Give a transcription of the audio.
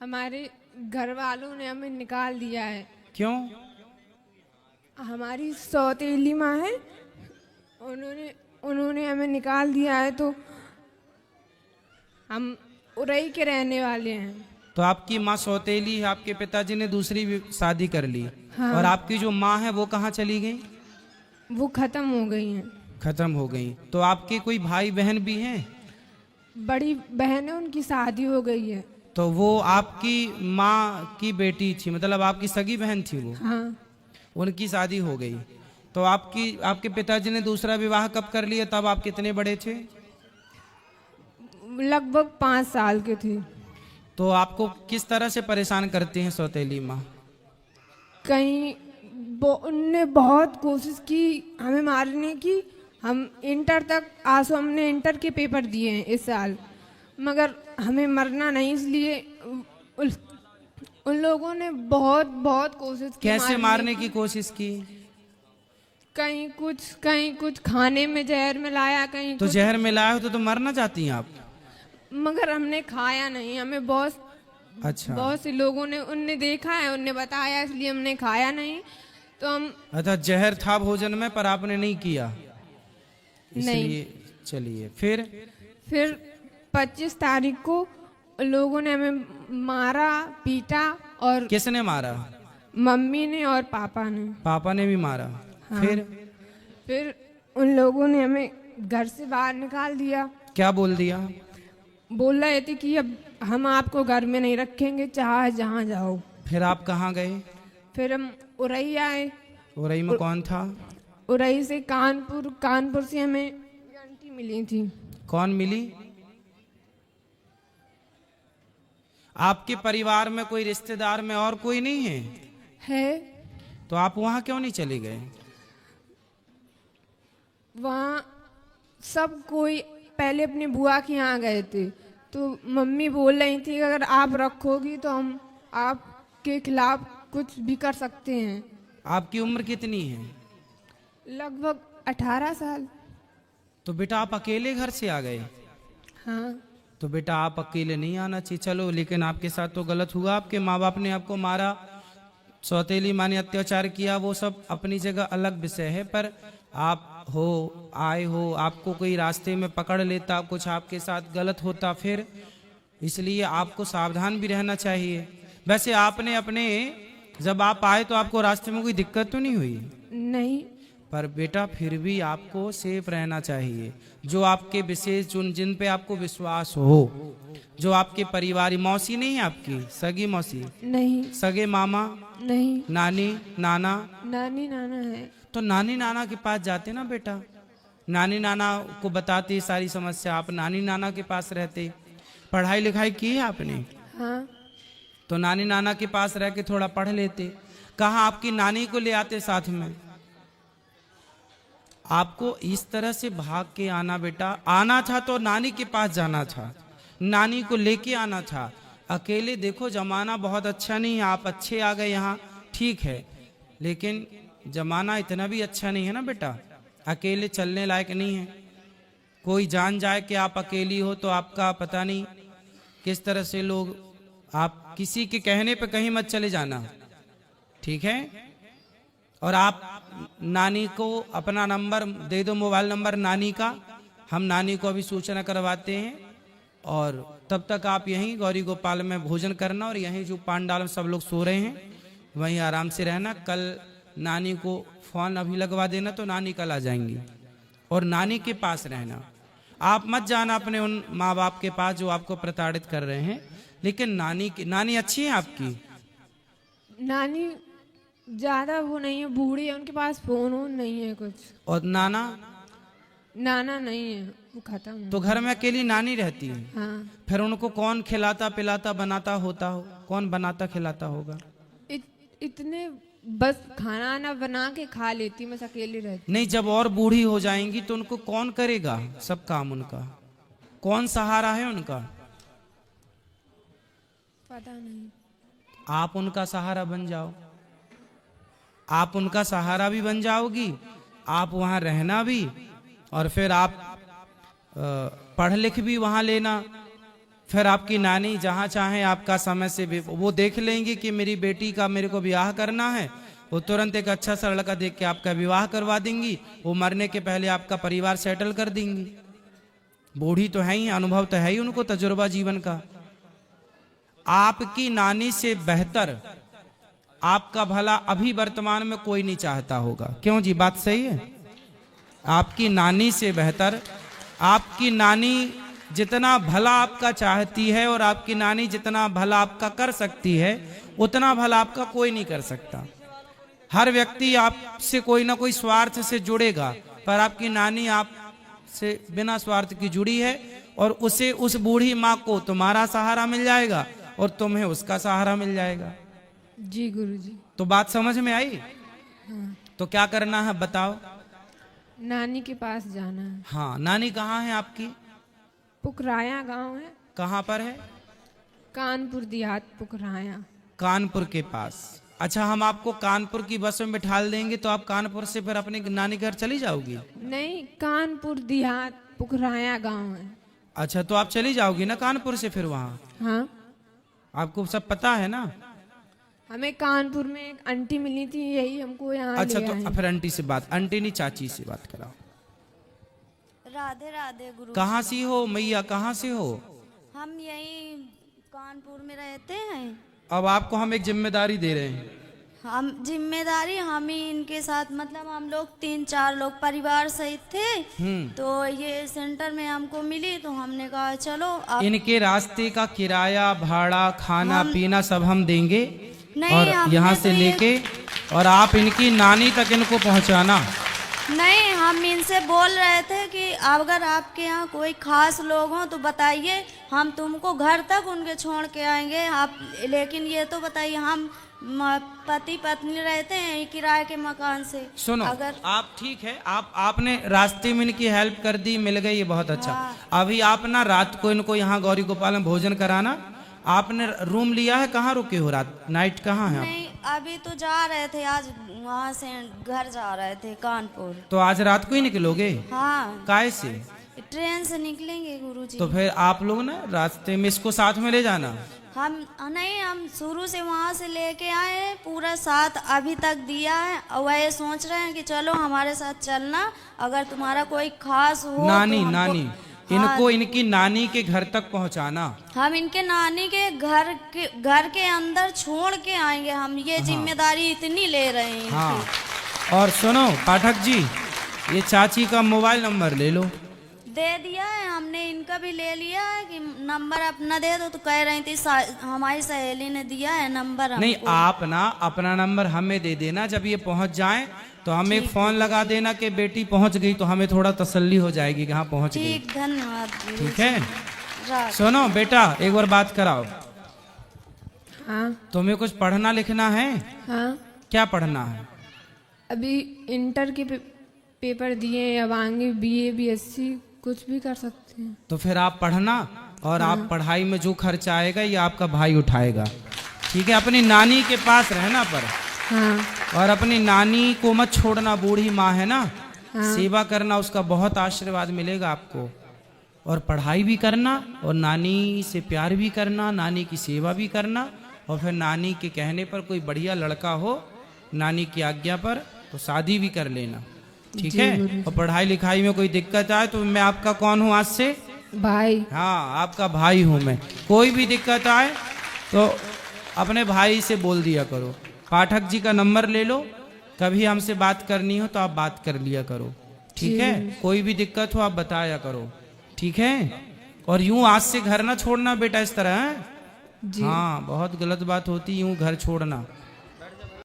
हमारे घर वालों ने हमें निकाल दिया है। क्यों? हमारी सौतेली माँ है, उन्होंने उन्होंने हमें निकाल दिया है, तो हम उरई के रहने वाले हैं। तो आपकी माँ सौतेली है, आपके पिताजी ने दूसरी भी शादी कर ली। हाँ। और आपकी जो माँ है वो कहाँ चली गई? वो खत्म हो गई हैं। खत्म हो गई। तो आपके कोई भाई बहन भी हैं? बड़ी बहन है, उनकी शादी हो गई है। तो वो आपकी माँ की बेटी थी, मतलब आपकी सगी बहन थी वो? हाँ। उनकी शादी हो गई। तो आपके पिताजी ने दूसरा विवाह कब कर लिया? तब आप कितने बड़े थे? लगभग 5 साल के थे। तो आपको किस तरह से परेशान करती हैं सौतेली माँ? कहीं उनने बहुत कोशिश की हमें मारने की। हम इंटर तक आसो हमने इंटर के पेपर दिए हैं इस साल, मगर हमें मरना नहीं, इसलिए उन, उन लोगों ने बहुत बहुत कोशिश की। कैसे मारने की कोशिश की? कहीं कुछ खाने में जहर मिलाया, कहीं तो कुछ, जहर मिलाया हो तो मरना चाहती हैं आप? मगर हमने खाया नहीं। हमें अच्छा। बहुत से लोगों ने उनने देखा है, उनने बताया, इसलिए हमने खाया नहीं। तो हम अच्छा, जहर था भोजन में पर आपने नहीं किया, इसलिए। चलिए फिर 25 तारीख को लोगों ने हमें मारा, पीटा। और किसने मारा? मम्मी ने और पापा ने। पापा ने भी मारा? हाँ। फिर उन लोगों ने हमें घर से बाहर निकाल दिया। क्या बोल दिया? बोल रहे थे कि अब हम आपको घर में नहीं रखेंगे, चाहे जहाँ जाओ। फिर आप कहाँ गए? फिर हम उरई आए। उरई में कौन था? उरई से कानपुर से हमें आंटी मिली थी। कौन मिली? आपके परिवार में कोई रिश्तेदार में और कोई नहीं है? तो आप वहां क्यों नहीं चले गए? वहाँ सब कोई पहले अपनी बुआ के यहाँ गए थे, तो मम्मी बोल रही थी कि अगर आप रखोगी तो हम आपके खिलाफ कुछ भी कर सकते हैं। आपकी उम्र कितनी है? लगभग 18 साल। तो बेटा आप अकेले घर से आ गए? हाँ। तो बेटा आप अकेले नहीं आना चाहिए, चलो, लेकिन आपके साथ तो गलत हुआ। आपके माँ बाप ने आपको मारा, सौतेली माँ ने अत्याचार किया, वो सब अपनी जगह अलग विषय है। पर आप आए हो, आपको कोई रास्ते में पकड़ लेता, कुछ आपके साथ गलत होता, फिर इसलिए आपको सावधान भी रहना चाहिए। वैसे आपने जब आप आए तो आपको रास्ते में कोई दिक्कत तो नहीं हुई? नहीं। पर बेटा फिर भी आपको सेफ रहना चाहिए। जो आपके विशेष जिन पे आपको विश्वास हो, जो आपके परिवार, मौसी नहीं है आपकी? सगी मौसी नहीं। सगे मामा नहीं। नानी नाना? नानी नाना है। तो नानी नाना के पास जाते ना बेटा, नानी नाना को बताते सारी समस्या, आप नानी नाना के पास रहते। पढ़ाई लिखाई की है आपने? हाँ। तो नानी नाना के पास रह के थोड़ा पढ़ लेते। कहाँ आपकी नानी को ले आते साथ में? आपको इस तरह से भाग के आना बेटा, आना था तो नानी के पास जाना था, नानी को लेके आना था। अकेले देखो जमाना बहुत अच्छा नहीं है, आप अच्छे आ गए यहाँ, ठीक है, लेकिन जमाना इतना भी अच्छा नहीं है ना बेटा, अकेले चलने लायक नहीं है। कोई जान जाए कि आप अकेली हो तो आपका पता नहीं किस तरह से लोग, आप किसी के कहने पे कहीं मत चले जाना, ठीक है? और आप नानी को अपना नंबर दे दो, मोबाइल नंबर नानी का, हम नानी को अभी सूचना करवाते हैं। और तब तक आप यहीं गौरी गोपाल में भोजन करना, और यहीं जो पांडाल में सब लोग सो रहे हैं वहीं आराम से रहना। कल नानी को फोन अभी लगवा देना तो नानी कल आ जाएंगी, और नानी के पास रहना। आप मत जाना अपने उन माँ बाप के पास जो आपको प्रताड़ित कर रहे हैं, लेकिन नानी अच्छी है आपकी? नानी ज्यादा वो नहीं है, बूढ़ी है, उनके पास फोन नहीं है कुछ। और नाना? नाना नहीं है, वो खत्म है। तो घर में अकेली नानी रहती है? हाँ। फिर उनको कौन खिलाता पिलाता बनाता होता हो? कौन बनाता खिलाता होगा? इतने बस खाना आना बना के खा लेती, मैं अकेली रहती। नहीं, जब और बूढ़ी हो जाएंगी तो उनको कौन करेगा सब काम? उनका कौन सहारा है उनका? पता नहीं। आप उनका सहारा बन जाओ, आप उनका सहारा भी बन जाओगी, आप वहां रहना भी, और फिर आप पढ़ लिख भी वहां लेना, फिर आपकी नानी जहाँ चाहे आपका समय से वो देख लेंगी कि मेरी बेटी का मेरे को ब्याह करना है, वो तुरंत एक अच्छा सा लड़का देख के आपका विवाह करवा देंगी। वो मरने के पहले आपका परिवार सेटल कर देंगी। बूढ़ी तो है ही, अनुभव तो है ही उनको, तजुर्बा जीवन का। आपकी नानी से बेहतर आपका भला अभी वर्तमान में कोई नहीं चाहता होगा। क्यों जी, बात सही है? आपकी नानी से बेहतर, आपकी नानी जितना भला आपका चाहती है और आपकी नानी जितना भला आपका कर सकती है, उतना भला आपका कोई नहीं कर सकता। हर व्यक्ति आपसे कोई ना कोई स्वार्थ से जुड़ेगा, पर आपकी नानी आपसे बिना स्वार्थ की जुड़ी है, और उसे, उस बूढ़ी माँ को तुम्हारा सहारा मिल जाएगा और तुम्हें उसका सहारा मिल जाएगा। जी गुरुजी। तो बात समझ में आई? हाँ। तो क्या करना है बताओ? नानी के पास जाना है। हाँ, नानी कहाँ है आपकी? पुकराया गांव है। कहाँ पर है? कानपुर देहात, पुकराया। कानपुर के पास। अच्छा, हम आपको कानपुर की बस में बिठा देंगे तो आप कानपुर से फिर अपने नानी घर चली जाओगी? नहीं, कानपुर देहात, पुकराया गांव है। अच्छा, तो आप चली जाओगी ना कानपुर से फिर वहाँ? हाँ, आपको सब पता है ना? हमें कानपुर में एक आंटी मिली थी, यही हमको यहाँ अच्छा, ले तो आए। फिर आंटी से बात, आंटी नहीं चाची से बात कराओ। राधे राधे गुरु। कहाँ से हो मैया, कहाँ से हो? हम यही कानपुर में रहते हैं। अब आपको हम एक जिम्मेदारी दे रहे हैं। हम जिम्मेदारी हम ही इनके साथ, मतलब हम लोग 3-4 लोग परिवार सहित थे। तो ये सेंटर में हमको मिली तो हमने कहा चलो अब इनके रास्ते का किराया, भाड़ा, खाना पीना सब हम देंगे, नहीं, और हमने यहाँ तो से ये- लेके और आप इनकी नानी तक इनको पहुँचाना। नहीं, हम इनसे बोल रहे थे कि अगर आपके यहाँ कोई खास लोग हों तो बताइए, हम तुमको घर तक उनके छोड़ के आएंगे। आप लेकिन ये तो बताइए, हम पति पत्नी रहते हैं किराए के मकान से। सुनो, अगर आप ठीक है, आपने रास्ते में इनकी हेल्प कर दी, मिल गई, ये बहुत अच्छा। अभी आप ना रात को इनको यहाँ गौरी गोपाल में भोजन कराना। आपने रूम लिया है? कहाँ रुके हो रात, नाइट कहाँ है आप? नहीं, अभी तो जा रहे थे, आज वहाँ से घर जा रहे थे कानपुर। तो आज रात को ही निकलोगे? हाँ, काय से? ट्रेन से निकलेंगे गुरुजी। तो फिर आप लोग ना रास्ते में इसको साथ में ले जाना। हम नहीं, हम शुरू से वहाँ से लेके आए हैं, पूरा साथ अभी तक दिया है, और वह सोच रहे हैं कि चलो हमारे साथ चलना, अगर तुम्हारा कोई खास हो नानी, तो हमको- नानी हाँ, इनको इनकी नानी के घर तक पहुंचाना। हम इनके नानी के घर के अंदर छोड़ के आएंगे। हम ये जिम्मेदारी इतनी ले रहे हैं इनकी। हाँ, और सुनो पाठक जी, ये चाची का मोबाइल नंबर ले लो। दे दिया है हमने, इनका भी ले लिया है कि नंबर अपना दे दो, तो कह रही थी हमारी सहेली ने दिया है नंबर हमको। नहीं, आप ना अपना नंबर हमें दे देना, जब ये पहुंच जाए तो हमें एक फोन लगा देना कि बेटी पहुंच गई, तो हमें थोड़ा तसल्ली हो जाएगी कि हाँ पहुंच गई। ठीक, धन्यवाद गुरु ठीक है? जी। सुनो बेटा, एक बार बात कराओ। हाँ। तुम्हें कुछ पढ़ना लिखना है? हाँ, क्या पढ़ना है? अभी इंटर के पेपर दिए, अब आगे BA BSc कुछ भी कर सकते हैं। तो फिर आप पढ़ना, और आप पढ़ाई में जो खर्चा आएगा ये आपका भाई उठाएगा। ठीक है? अपनी नानी के पास रहना पर। हाँ। और अपनी नानी को मत छोड़ना, बूढ़ी माँ है ना। सेवा करना, उसका बहुत आशीर्वाद मिलेगा आपको। और पढ़ाई भी करना, और नानी से प्यार भी करना, नानी की सेवा भी करना, और फिर नानी के कहने पर कोई बढ़िया लड़का हो, नानी की आज्ञा पर, तो शादी भी कर लेना। ठीक है? और पढ़ाई लिखाई में कोई दिक्कत आए तो मैं आपका कौन हूँ आज से? भाई। हाँ, आपका भाई हूँ मैं। कोई भी दिक्कत आए तो अपने भाई से बोल दिया करो। पाठक जी का नंबर ले लो, कभी हमसे बात करनी हो तो आप बात कर लिया करो। ठीक है? कोई भी दिक्कत हो आप बताया करो। ठीक है? और यूं आज से घर ना छोड़ना बेटा, इस तरह है? जी। हाँ, बहुत गलत बात होती यूं घर छोड़ना।